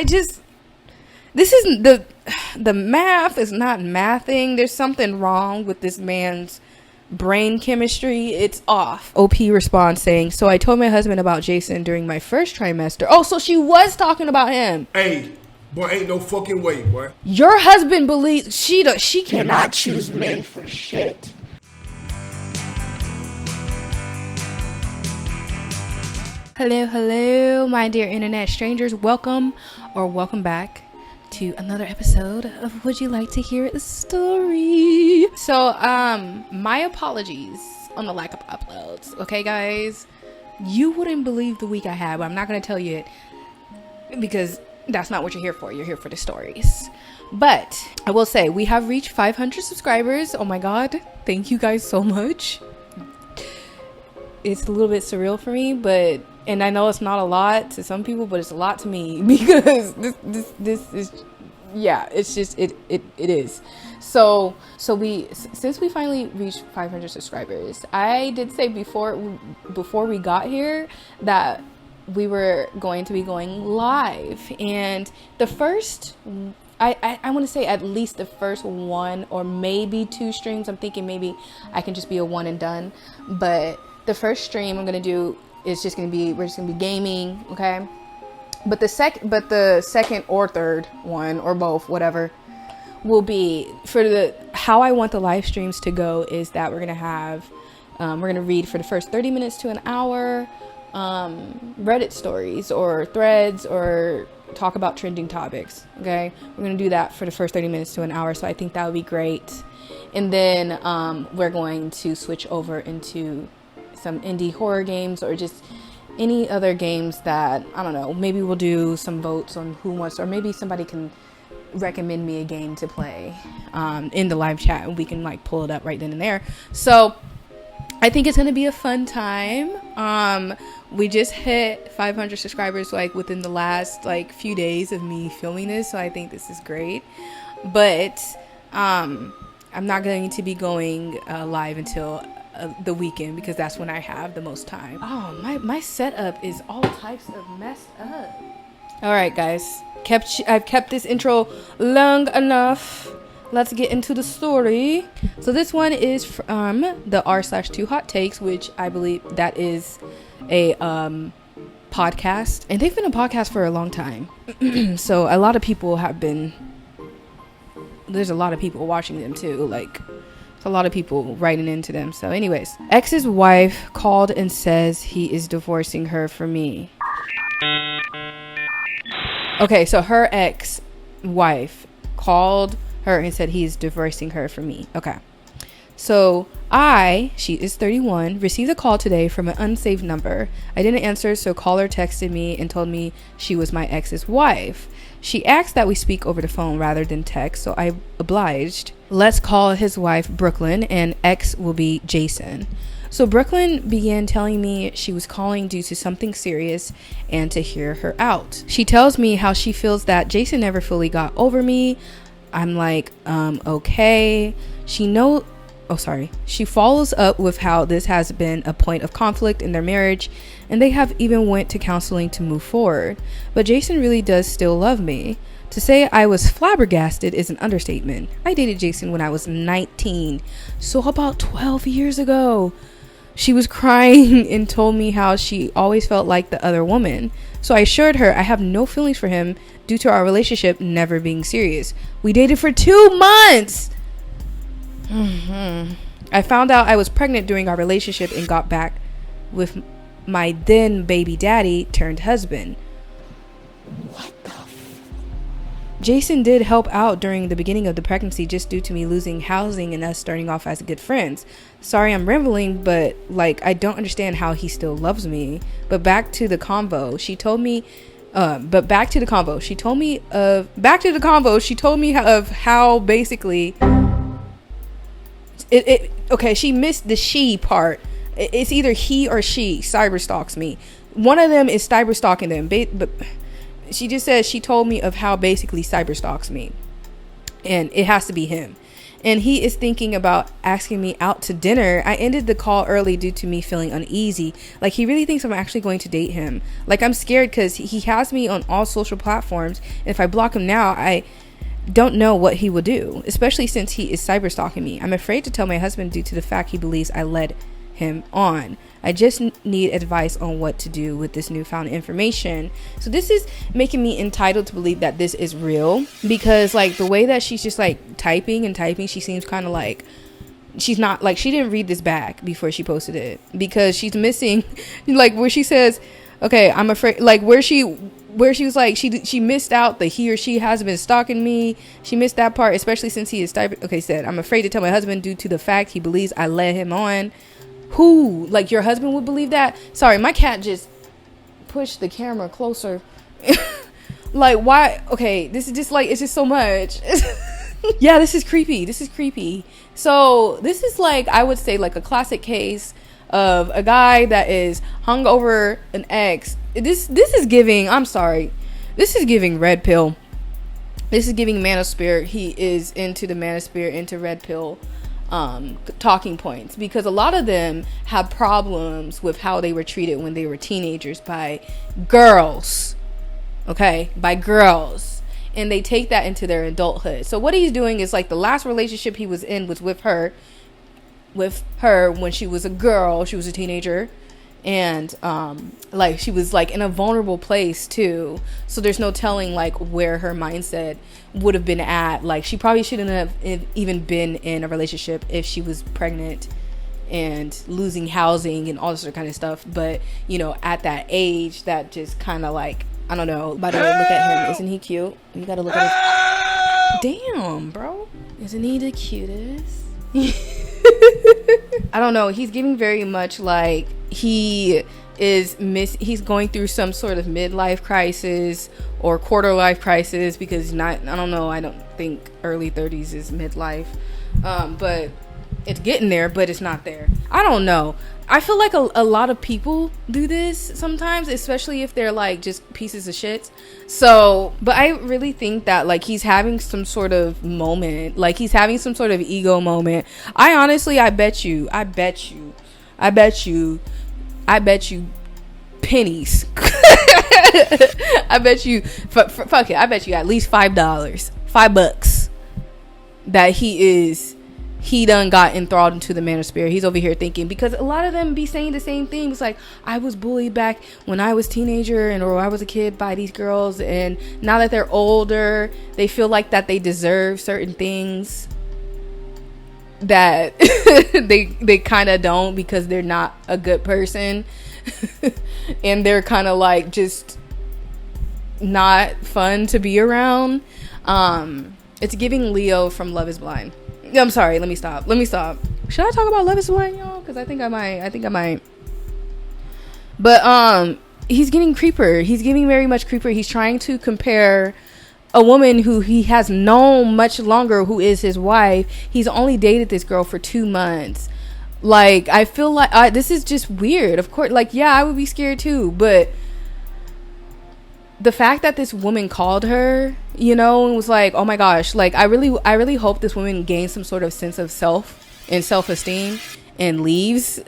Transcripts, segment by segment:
this isn't the math is not mathing. There's something wrong with this man's brain chemistry. It's off. OP responds saying, so I told my husband about Jason during my first trimester. Oh, so she was talking about him. Hey, boy, ain't no fucking way, boy. Your husband believes she Cannot choose men for shit. Hello, my dear internet strangers. Welcome back to another episode of Would You Like to Hear a Story? So, my apologies on the lack of uploads. Okay, guys? You wouldn't believe the week I had, but I'm not going to tell you it because that's not what you're here for. You're here for the stories. But I will say, we have reached 500 subscribers. Oh my God. Thank you guys so much. It's a little bit surreal for me, and I know it's not a lot to some people, but it's a lot to me because this is, yeah, it's just, it is. So since we finally reached 500 subscribers, I did say before we got here that we were going to be going live, and the first, I want to say at least the first one or maybe two streams, I'm thinking maybe I can just be a one and done, but the first stream I'm going to do is just going to be, we're just going to be gaming, okay? But the second or third one, or both, whatever, will be for how I want the live streams to go is that we're going to have, we're going to read for the first 30 minutes to an hour, Reddit stories or threads or talk about trending topics, okay? We're going to do that for the first 30 minutes to an hour, so I think that would be great. And then we're going to switch over into some indie horror games or just any other games that, I don't know, maybe we'll do some votes on who wants, or maybe somebody can recommend me a game to play in the live chat and we can like pull it up right then and there. So I think it's going to be a fun time. We just hit 500 subscribers like within the last like few days of me filming this, so I think this is great. But I'm not going to be going live until the weekend because that's when I have the most time. Oh, my setup is all types of messed up. All right, guys, I've kept this intro long enough. Let's get into the story. So this one is from the r/2 hot takes, which I believe that is a podcast, and they've been a podcast for a long time. So a lot of people there's a lot of people watching them too, like a lot of people writing into them. So anyways, ex's wife called and says he is divorcing her for me. Okay, so her ex-wife called her and said he's divorcing her for me. Okay, so she is 31, received a call today from an unsaved number. I didn't answer, so caller texted me and told me she was my ex's wife. She asked that we speak over the phone rather than text, so I obliged. Let's call his wife Brooklyn, and ex will be Jason. So Brooklyn began telling me she was calling due to something serious and to hear her out. She tells me how she feels that Jason never fully got over me. I'm like, okay. She follows up with how this has been a point of conflict in their marriage, and they have even went to counseling to move forward. But Jason really does still love me. To say I was flabbergasted is an understatement. I dated Jason when I was 19, so about 12 years ago. She was crying and told me how she always felt like the other woman. So I assured her I have no feelings for him due to our relationship never being serious. We dated for 2 months. I found out I was pregnant during our relationship and got back with my then baby daddy turned husband. What the Jason did help out during the beginning of the pregnancy just due to me losing housing and us starting off as good friends. Sorry I'm rambling, but like I don't understand how he still loves me. But back to the convo. She told me of how basically okay, she missed the she part. It's either he or she cyberstalks me. One of them is cyberstalking them, but she just says she told me of how basically cyberstalks me, and it has to be him. and he is thinking about asking me out to dinner. I ended the call early due to me feeling uneasy. Like, he really thinks I'm actually going to date him. Like, I'm scared because he has me on all social platforms, and if I block him now, I don't know what he will do, especially since he is cyber stalking me. I'm afraid to tell my husband due to the fact he believes I led him on. I just need advice on what to do with this newfound information. So this is making me entitled to believe that this is real, because like the way that she's just like typing and typing, she seems kind of like she's not like, she didn't read this back before she posted it, because she's missing like where she says, okay, I'm afraid, like where she was like, she missed out the he or she has been stalking me. She missed that part, especially since he is typing. Okay, said, I'm afraid to tell my husband due to the fact he believes I led him on. Who? Like, your husband would believe that? Sorry, my cat just pushed the camera closer. Like, why? Okay, this is just like, it's just so much. Yeah, this is creepy. So this is like, I would say like a classic case of a guy that is hung over an ex. This is giving, I'm sorry, this is giving red pill. This is giving manosphere. He is into the manosphere, into red pill talking points, because a lot of them have problems with how they were treated when they were teenagers by girls. Okay, by girls, and they take that into their adulthood. So what he's doing is like, the last relationship he was in was with her when she was a girl, she was a teenager, and like she was like in a vulnerable place too, so there's no telling like where her mindset would have been at. Like, she probably shouldn't have even been in a relationship if she was pregnant and losing housing and all this other kind of stuff, but you know, at that age, that just kind of like, I don't know. By the way, look at him. Isn't he cute? You gotta look at his... Damn, bro. Isn't he the cutest? I don't know. He's giving very much like he's going through some sort of midlife crisis or quarter life crisis, because I don't think early 30s is midlife. But it's getting there, but it's not there. I don't know. I feel like a lot of people do this sometimes, especially if they're like just pieces of shit. So, but I really think that like he's having some sort of moment, like he's having some sort of ego moment. I bet you pennies. I bet you, fuck it, I bet you at least $5 that he done got enthralled into the manosphere. He's over here thinking, because a lot of them be saying the same thing. It's like, I was bullied back when I was teenager or I was a kid by these girls, and now that they're older, they feel like that they deserve certain things that they kind of don't, because they're not a good person. And they're kind of like just not fun to be around. It's giving Leo from Love is Blind. I'm sorry, let me stop. Should I talk about Love is Blind, y'all? Because I think I might. But he's getting creeper. He's giving very much creeper. He's trying to compare a woman who he has known much longer, who is his wife. He's only dated this girl for 2 months. Like, I feel like this is just weird. Of course, like, yeah, I would be scared too, but the fact that this woman called her, you know, and was like, oh my gosh, like, I really hope this woman gains some sort of sense of self and self-esteem and leaves.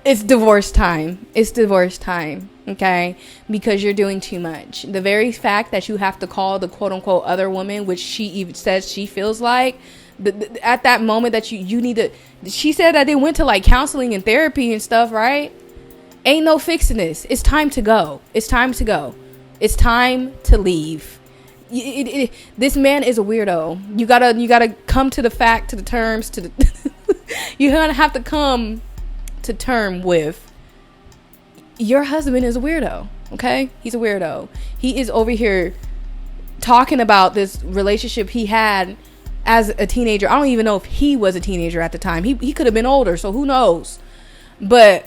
It's divorce time. Okay, because you're doing too much. The very fact that you have to call the quote-unquote other woman, which she even says she feels like, at that moment that you need to, she said that they went to like counseling and therapy and stuff, right? Ain't no fixing this. It's time to go. It's time to leave. This man is a weirdo. You gotta come to the fact, to the terms, to the you're gonna have to come to term with your husband is a weirdo. Okay, he's a weirdo. He is over here talking about this relationship he had as a teenager. I don't even know if he was a teenager at the time. He could have been older, so who knows. But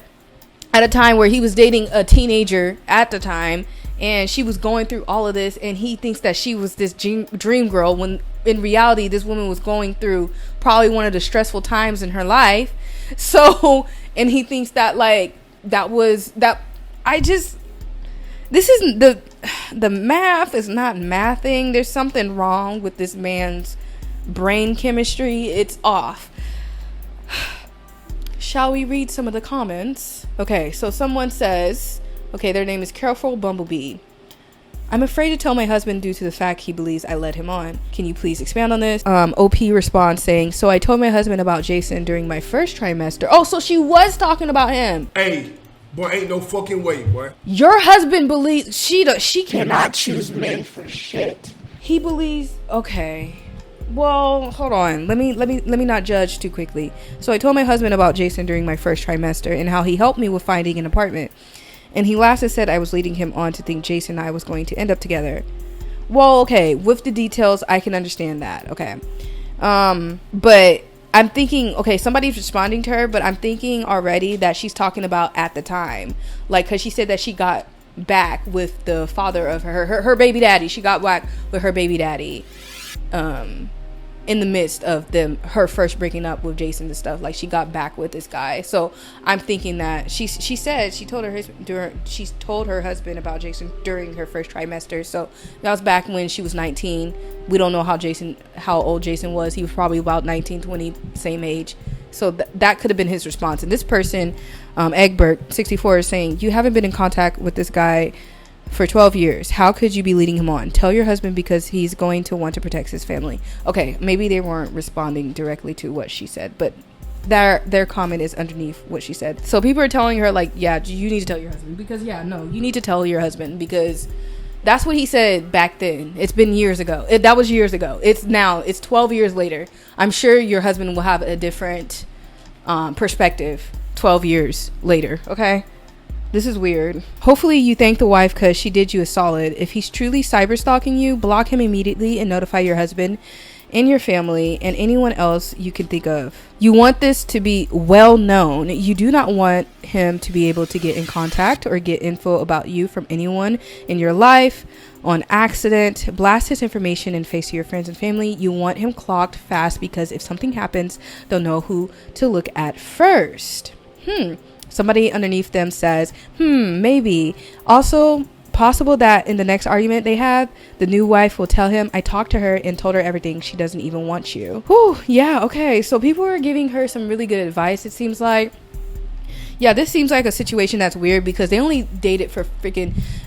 at a time where he was dating a teenager at the time, and she was going through all of this, and he thinks that she was this dream girl, when in reality this woman was going through probably one of the stressful times in her life. So, and he thinks that like this isn't the math is not mathing. There's something wrong with this man's brain chemistry, it's off. Shall we read some of the comments? Okay, so someone says, okay, their name is Careful Bumblebee. I'm afraid to tell my husband due to the fact he believes I led him on. Can you please expand on this? OP responds saying, so I told my husband about Jason during my first trimester. Oh, so she was talking about him. Hey, boy, ain't no fucking way, boy. Your husband believes she Cannot choose men for shit. he believes. Okay, well, hold on, let me not judge too quickly. So I told my husband about Jason during my first trimester and how he helped me with finding an apartment, and he laughed and said I was leading him on to think Jason and I was going to end up together. Well, okay, with the details I can understand that. Okay, but I'm thinking, okay, somebody's responding to her, but I'm thinking already that she's talking about at the time, like, because she said that she got back with the father of her baby daddy. She got back with her baby daddy in the midst of her first breaking up with Jason and stuff. Like, she got back with this guy. So I'm thinking that she told her husband about Jason during her first trimester. So that was back when she was 19. We don't know how old Jason was. He was probably about 19, 20, same age. So that could have been his response. And this person, Egbert 64, is saying, you haven't been in contact with this guy for 12 years. How could you be leading him on? Tell your husband because he's going to want to protect his family. Okay, maybe they weren't responding directly to what she said, but their comment is underneath what she said. So people are telling her, like, yeah, you need to tell your husband, because you need to tell your husband, because that's what he said back then. It's been years ago. That was years ago. It's 12 years later. I'm sure your husband will have a different perspective 12 years later. Okay, this is weird. Hopefully you thank the wife because she did you a solid. If he's truly cyber stalking you, block him immediately and notify your husband and your family and anyone else you can think of. You want this to be well known. You do not want him to be able to get in contact or get info about you from anyone in your life on accident. Blast his information and face to your friends and family. You want him clocked fast because if something happens, they'll know who to look at first. Somebody underneath them says, maybe. Also, possible that in the next argument they have, the new wife will tell him, I talked to her and told her everything. She doesn't even want you. Whew, yeah, okay. So people are giving her some really good advice, it seems like. Yeah, this seems like a situation that's weird because they only dated for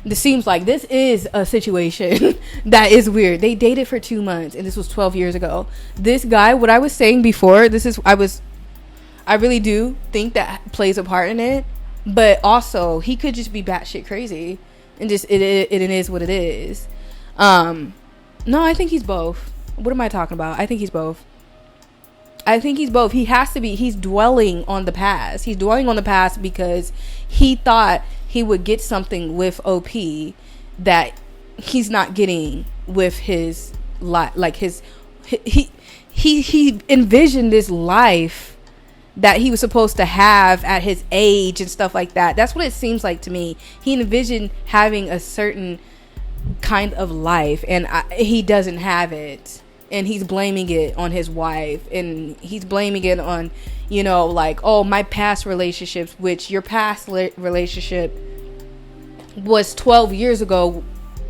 this seems like this is a situation that is weird. They dated for 2 months and this was 12 years ago. This guy, what I was saying before, I really do think that plays a part in it, but also he could just be batshit crazy and just it is what it is. No, I think he's both. What am I talking about? I think he's both. He has to be. He's dwelling on the past. He's dwelling on the past because he thought he would get something with OP that he's not getting with his life. Like he envisioned this life that he was supposed to have at his age and stuff like that. That's what it seems like to me. He envisioned having a certain kind of life and he doesn't have it, and he's blaming it on his wife, and he's blaming it on, like, oh, my past relationships, which your past relationship was 12 years ago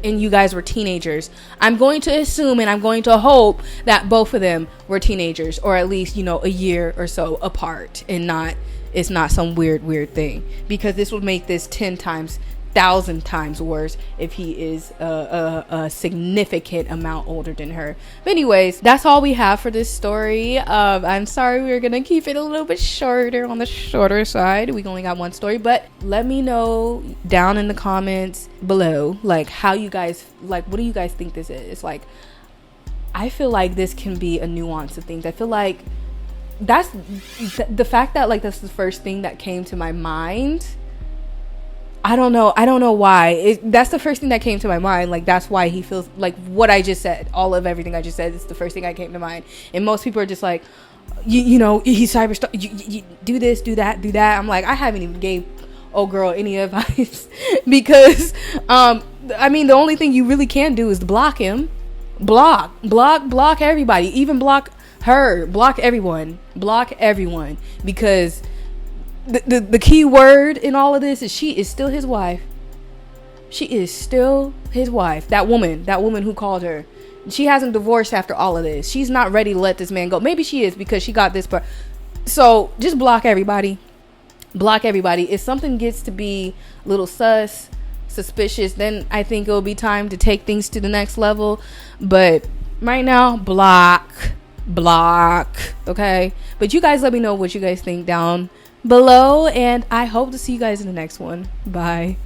and you guys were teenagers. I'm going to assume and I'm going to hope that both of them were teenagers, or at least, a year or so apart, and it's not some weird thing, because this would make this 1,000 times worse if he is a significant amount older than her. But anyways, that's all we have for this story. I'm sorry we're gonna keep it a little bit shorter, on the shorter side. We only got one story, but let me know down in the comments below, like, how you guys, like, what do you guys think this is? Like, I feel like this can be a nuance of things. I feel like that's the fact that, like, that's the first thing that came to my mind. I don't know why. That's the first thing that came to my mind. Like, that's why he feels like what I just said. All of everything I just said is the first thing that came to mind. And most people are just like, he's cyber stalk. You do this, do that, do that. I'm like, I haven't even gave old girl any advice because, the only thing you really can do is block him. Block everybody. Even block her. Block everyone. Because the key word in all of this is she is still his wife. She is still his wife. That woman who called her She hasn't divorced after all of this. She's not ready to let this man go. Maybe she is because she got this part. So just block everybody. Block everybody. If something gets to be a little suspicious, then I think it'll be time to take things to the next level. But right now, block. Okay? But you guys let me know what you guys think down below, and I hope to see you guys in the next one. Bye.